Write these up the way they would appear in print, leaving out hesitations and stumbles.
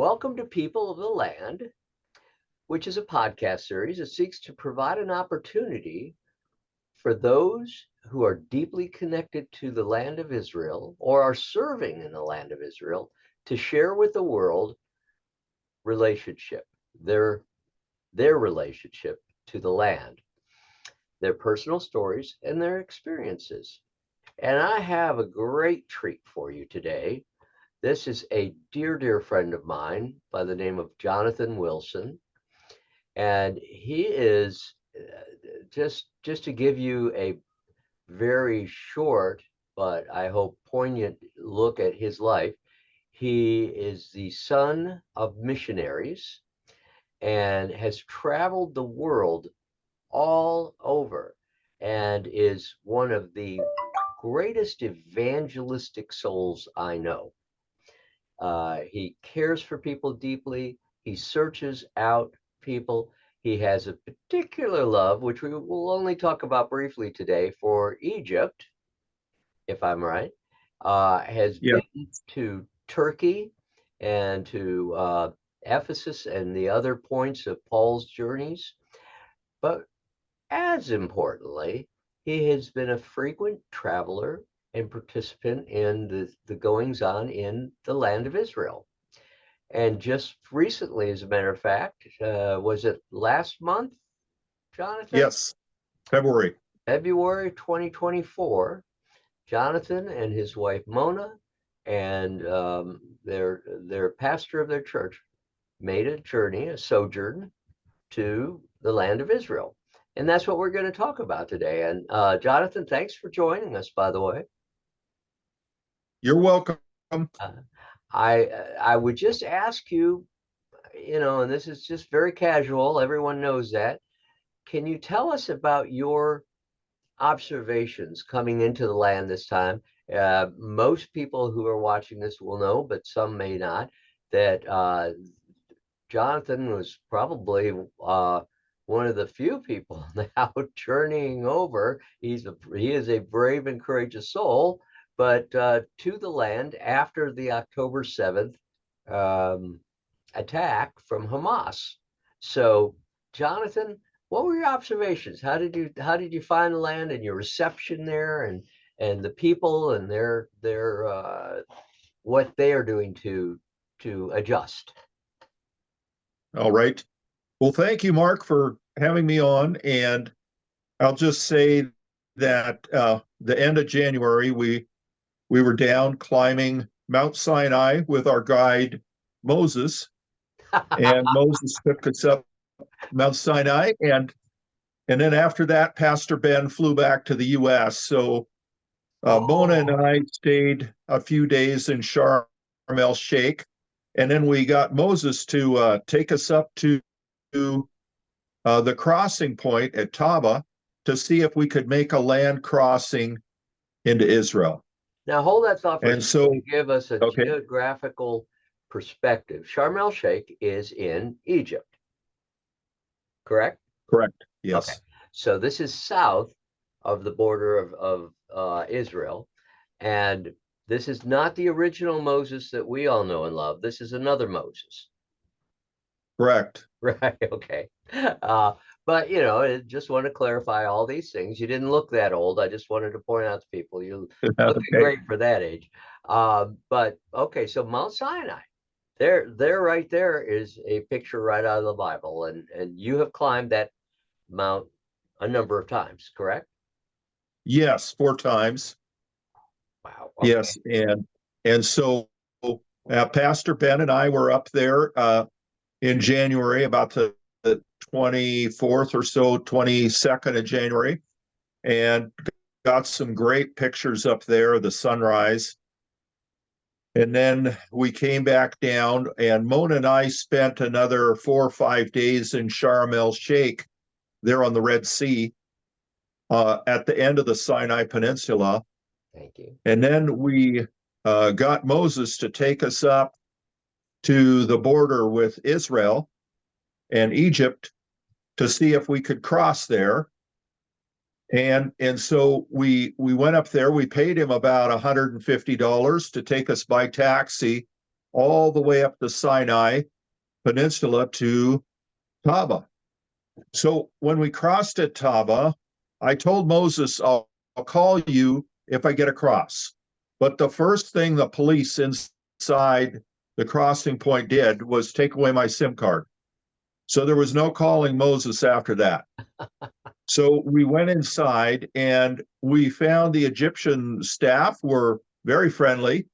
Welcome to People of the Land, which is a podcast series that seeks to provide an opportunity for those who are deeply connected to the land of Israel or are serving in the land of Israel to share with the world relationship, their relationship to the land, their personal stories and their experiences. And I have a great treat for you today. This is a dear friend of mine by the name of Jonathan Wilson. And he is just to give you a very short, but I hope poignant look at his life. He is the son of missionaries and has traveled the world all over and is one of the greatest evangelistic souls I know. He cares for people deeply. He searches out people. He has a particular love, which we will only talk about briefly today, for Egypt, if I'm right. Has Yeah. been to Turkey and to Ephesus and the other points of Paul's journeys. But as importantly, he has been a frequent traveler and participant in the goings-on in the land of Israel. And just recently, as a matter of fact, was it last month, Jonathan? Yes, February. February 2024, Jonathan and his wife Mona and their pastor of their church made a journey, a sojourn to the land of Israel. And that's what we're going to talk about today. And Jonathan, thanks for joining us, by the way. You're welcome. I would just ask you, and this is just very casual, everyone knows that. Can you tell us about your observations coming into the land this time? Most people who are watching this will know, but some may not, that Jonathan was probably one of the few people now journeying over. He is a brave and courageous soul, but to the land after the October 7th attack from Hamas. So, Jonathan, what were your observations? How did you find the land and your reception there, and the people and their what they are doing to adjust? All right. Well, thank you, Mark, for having me on. And I'll just say that the end of January, we were down climbing Mount Sinai with our guide Moses, and Moses took us up Mount Sinai, and then after that, Pastor Ben flew back to the U.S. So Mona and I stayed a few days in Sharm el Sheikh, and then we got Moses to take us up to the crossing point at Taba to see if we could make a land crossing into Israel. Now hold that thought for a And second so, to give us a okay, geographical perspective. Sharm el Sheikh is in Egypt, correct? correct, Okay, yes, so this is south of the border of Israel, and this is not the original Moses that we all know and love. This is another Moses. correct. Right, okay. But I just want to clarify all these things. You didn't look that old. I just wanted to point out to people you looking Okay. great for that age. But okay, so Mount Sinai, there right there is a picture right out of the Bible, and you have climbed that mount a number of times, correct? Yes, 4 times. Wow. Okay. Yes, and so Pastor Ben and I were up there in January, about the 24th or so, 22nd of January, and got some great pictures up there of the sunrise. And then we came back down, and Mona and I spent another 4 or 5 days in Sharm el Sheikh, there on the Red Sea, at the end of the Sinai Peninsula. Thank you. And then we got Moses to take us up to the border with Israel and Egypt to see if we could cross there. And so we went up there. We paid him about $150 to take us by taxi all the way up the Sinai Peninsula to Taba. So when we crossed at Taba, I told Moses, I'll call you if I get across. But the first thing the police inside the crossing point did was take away my SIM card. So there was no calling Moses after that. So we went inside and we found the Egyptian staff were very friendly.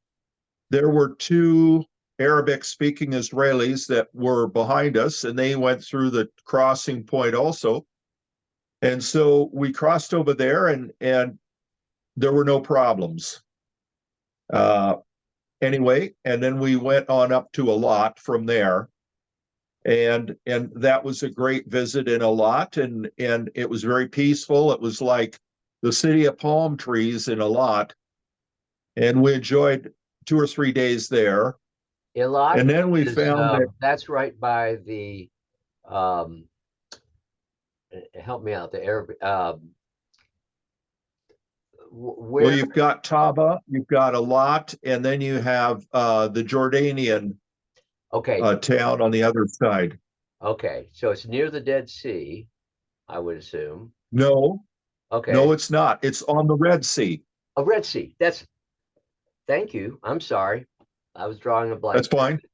There were two Arabic speaking Israelis that were behind us, and they went through the crossing point also. And so we crossed over there and there were no problems. Anyway, and then we went on up to Eilat from there. And that was a great visit in Eilat, and it was very peaceful. It was like the city of palm trees in Eilat, and we enjoyed 2 or 3 days there. Eilat And then we is found that that's right by the help me out, the Arab well, where you've got Taba, you've got Eilat, and then you have the Jordanian okay, town on the other side. okay, so it's near the Dead Sea, I would assume. No, Okay, no, it's not. It's on the Red Sea. a Red Sea. That's thank you. I'm sorry, I was drawing a That's blank. fine.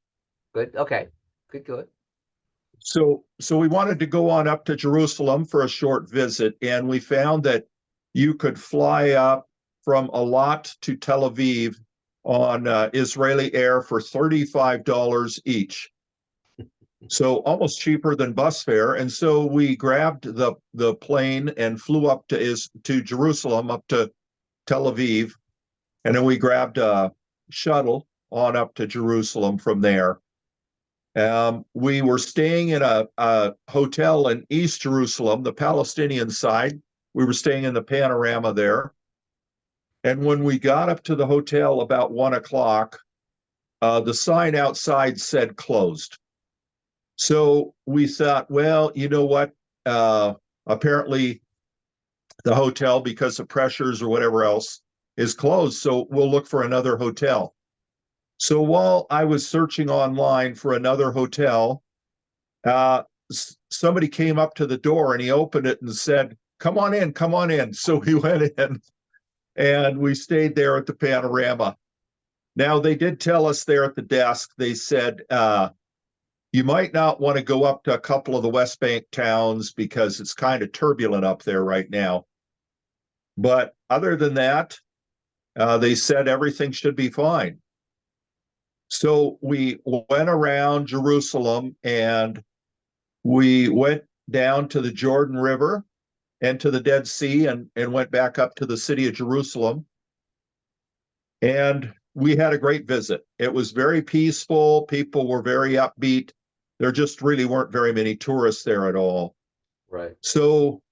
Good. Okay. Good. So we wanted to go on up to Jerusalem for a short visit, and we found that you could fly up from Eilat to Tel Aviv on Israeli Air for $35 each. So almost cheaper than bus fare. And so we grabbed the plane and flew up to Jerusalem, up to Tel Aviv, and then we grabbed a shuttle on up to Jerusalem from there. We were staying in a hotel in East Jerusalem, the Palestinian side. We were staying in the Panorama there. And when we got up to the hotel about 1 o'clock, the sign outside said closed. So we thought, well, you know what? Apparently the hotel, because of pressures or whatever else, is closed. So we'll look for another hotel. So while I was searching online for another hotel, somebody came up to the door and he opened it and said, come on in, come on in. So we went in and we stayed there at the Panorama. Now, they did tell us there at the desk, they said, you might not want to go up to a couple of the West Bank towns because it's kind of turbulent up there right now. But other than that, they said everything should be fine. So we went around Jerusalem and we went down to the Jordan River and to the Dead Sea and went back up to the city of Jerusalem. And we had a great visit. It was very peaceful. People were very upbeat. There just really weren't very many tourists there at all. Right. So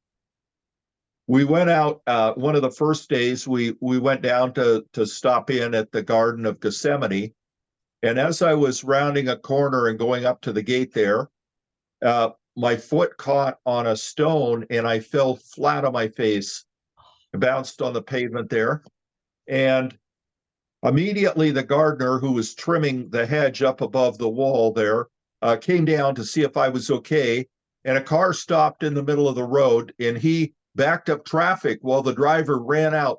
we went out one of the first days, we went down to stop in at the Garden of Gethsemane. And as I was rounding a corner and going up to the gate there, my foot caught on a stone and I fell flat on my face, bounced on the pavement there. And immediately the gardener who was trimming the hedge up above the wall there came down to see if I was okay. And a car stopped in the middle of the road and he backed up traffic while the driver ran out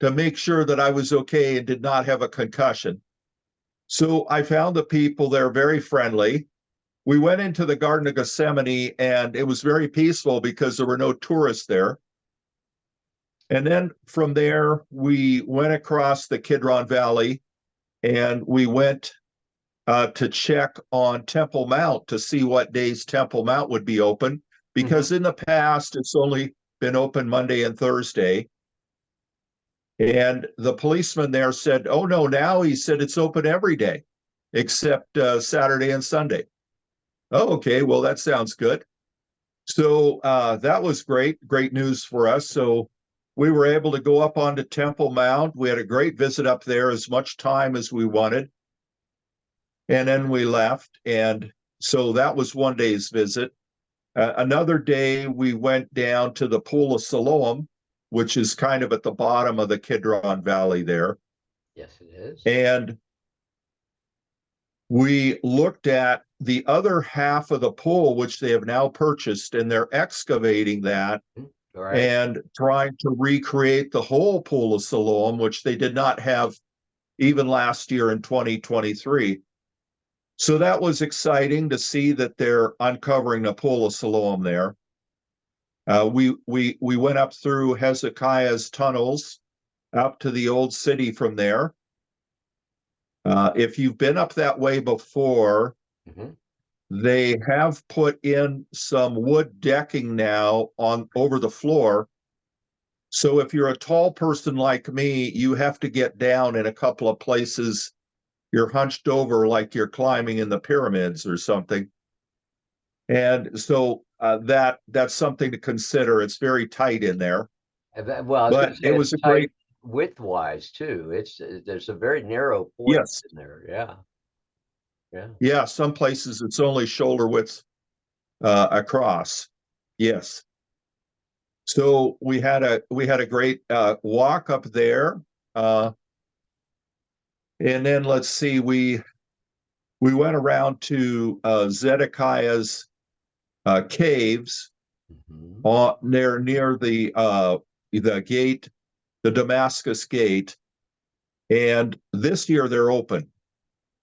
to make sure that I was okay and did not have a concussion. So I found the people there very friendly. We went into the Garden of Gethsemane and it was very peaceful because there were no tourists there. And then from there, we went across the Kidron Valley and we went to check on Temple Mount to see what days Temple Mount would be open, because in the past, it's only been open Monday and Thursday. And the policeman there said, oh, no, now he said it's open every day except Saturday and Sunday. Oh, okay, well, that sounds good. So that was great news for us. So we were able to go up onto Temple Mount. We had a great visit up there, as much time as we wanted. And then we left. And so that was one day's visit. Another day, we went down to the Pool of Siloam, which is kind of at the bottom of the Kidron Valley there. Yes, it is. And We looked at the other half of the pool, which they have now purchased, and they're excavating that All right. and trying to recreate the whole pool of Siloam, which they did not have even last year in 2023. So that was exciting to see that they're uncovering the pool of Siloam there. We went up through Hezekiah's tunnels up to the old city from there. If you've been up that way before, Mhm. they have put in some wood decking now on over the floor. So if you're a tall person like me, you have to get down in a couple of places. You're hunched over like you're climbing in the pyramids or something. And so that's something to consider. It's very tight in there, Well, I was going but to it say it's was a tight great, width-wise too. There's a very narrow point yes, in there. Yeah, yeah. yeah. Some places it's only shoulder width across. Yes. So we had a great walk up there, uh, and then let's see, we went around to Zedekiah's caves Mhm. near the gate, the Damascus gate, and this year they're open.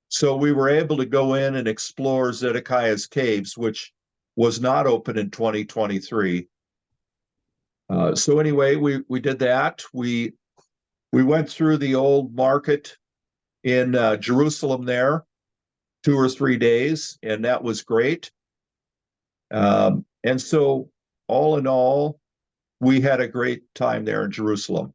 So we were able to go in and explore Zedekiah's caves, which was not open in 2023. So anyway, we did that. We went through the old market in Jerusalem there 2 or 3 days, and that was great. And so, all in all, we had a great time there in Jerusalem.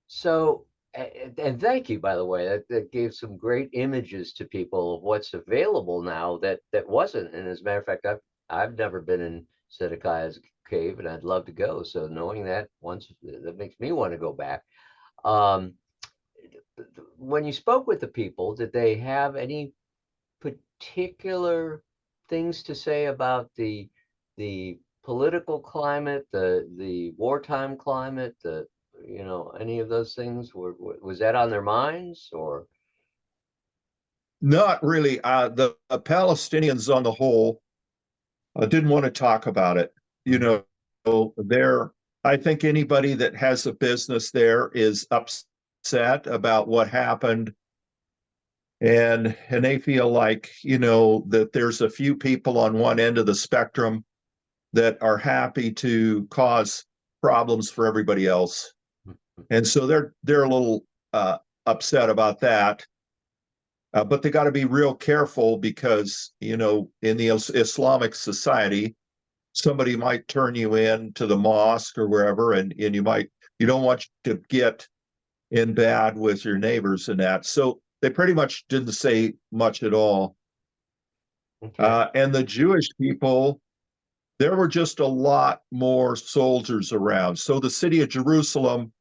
So, and thank you, by the way. That gave some great images to people of what's available now that wasn't. And as a matter of fact, I've never been in Zedekiah's cave, and I'd love to go. So knowing that once, that makes me want to go back. Um, when you spoke with the people, did they have any particular things to say about the political climate, the wartime climate, any of those things? Was that on their minds, or? Not really. The Palestinians, on the whole, didn't want to talk about it. You Mhm. know, they're. I think anybody that has a business there is upset about what happened, and they feel like that there's a few people on one end of the spectrum that are happy to cause problems for everybody else, and so they're a little uh, upset about that. But they got to be real careful because in the Islamic society, somebody might turn you in to the mosque or wherever, and you don't want to get in bad with your neighbors and that. So they pretty much didn't say much at all. Okay. And the Jewish people, there were just a lot more soldiers around. So the city of Jerusalem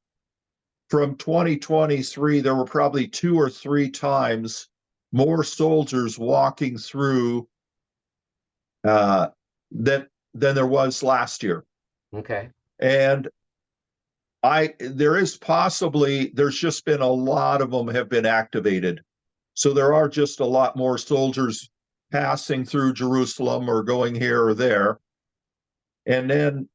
from 2023, there were probably 2 or 3 times more soldiers walking through uh, than there was last year. Okay. And there's just been a lot of them have been activated. So there are just a lot more soldiers passing through Jerusalem or going here or there. And then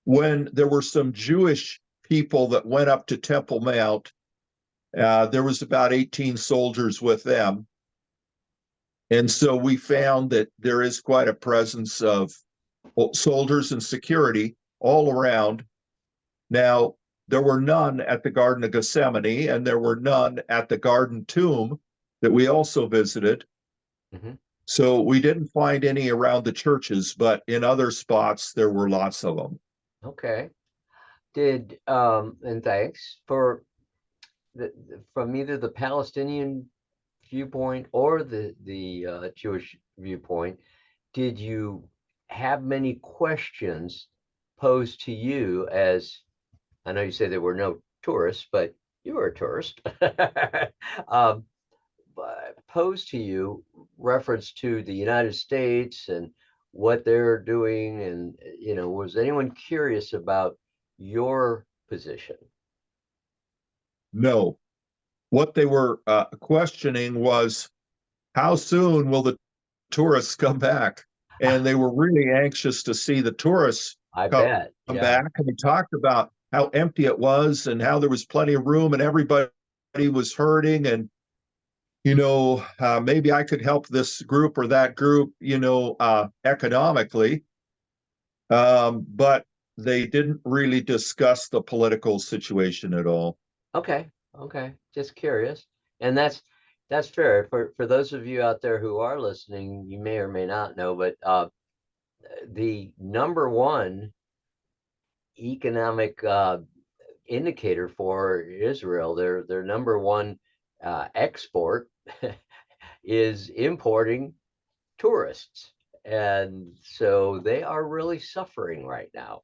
when there were some Jewish people that went up to Temple Mount, there was about 18 soldiers with them. And so we found that there is quite a presence of soldiers and security all around. Now, there were none at the Garden of Gethsemane, and there were none at the Garden Tomb that we also visited. Hmm. So we didn't find any around the churches, but in other spots, there were lots of them. Okay. And thanks for from either the Palestinian viewpoint or the Jewish viewpoint. Did you have many questions posed to you? As I know you say there were no tourists, but you were a tourist. um, posed to you reference to the United States and what they're doing, and was anyone curious about your position? No, what they were questioning was how soon will the tourists come back? And they were really anxious to see the tourists I come bet. Yeah. back. And we talked about how empty it was and how there was plenty of room and everybody was hurting. And, maybe I could help this group or that group, economically. But they didn't really discuss the political situation at all. Okay. Okay. Just curious. And that's fair. For those of you out there who are listening, you may or may not know, but the number one economic indicator for Israel, their number one export is importing tourists. And so they are really suffering right now.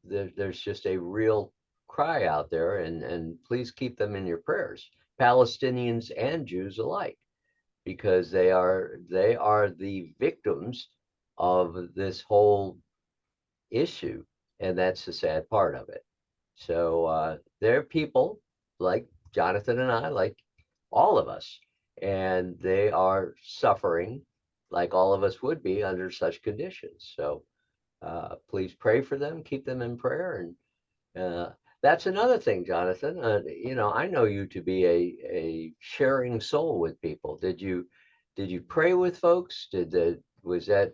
There's just a real cry out there, and please keep them in your prayers, Palestinians and Jews alike, because they are the victims of this whole issue, and that's the sad part of it. So there are people like Jonathan and I, like all of us, and they are suffering like all of us would be under such conditions. So please pray for them, keep them in prayer. And that's another thing, Jonathan. I know you to be a sharing soul with people. Did you pray with folks? Was that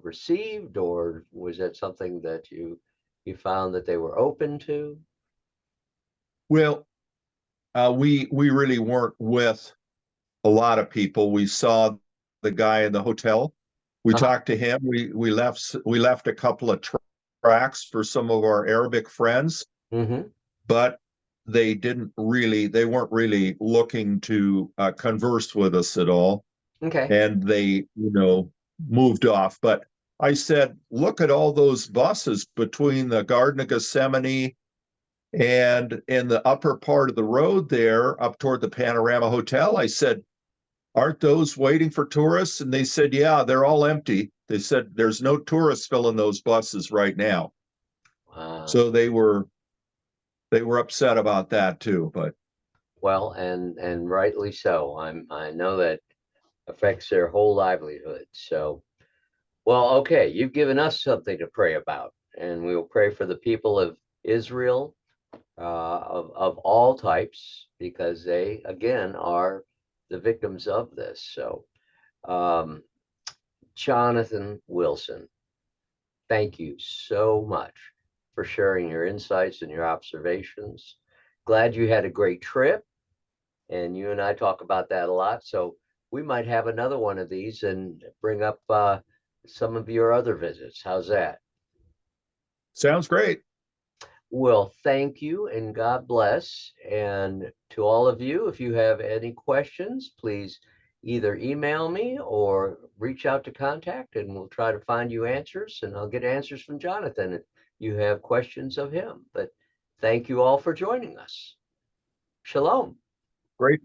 received, or was that something that you found that they were open to? Well, we really weren't with a lot of people. We saw the guy in the hotel. We Uh-huh. talked to him. We left a couple of tracks for some of our Arabic friends, Mm-hmm. but they weren't really looking to converse with us at all, Okay. and they moved off. But I said, look at all those buses between the Garden of Gethsemane and in the upper part of the road there up toward the Panorama Hotel. I said, aren't those waiting for tourists? And they said, yeah, they're all empty. They said there's no tourists filling those buses right now. Wow. So they were upset about that too. But Well, and rightly so. I know that affects their whole livelihood. So, well, okay, you've given us something to pray about, and we will pray for the people of Israel, of all types, because they again are the victims of this. So, um, Jonathan Wilson, thank you so much for sharing your insights and your observations. Glad you had a great trip, and you and I talk about that a lot. So we might have another one of these and bring up some of your other visits. How's that? sounds great. Well, thank you and God bless. And to all of you, if you have any questions, please either email me or reach out to contact, and we'll try to find you answers. And I'll get answers from Jonathan if you have questions of him. But thank you all for joining us. Shalom. Great to be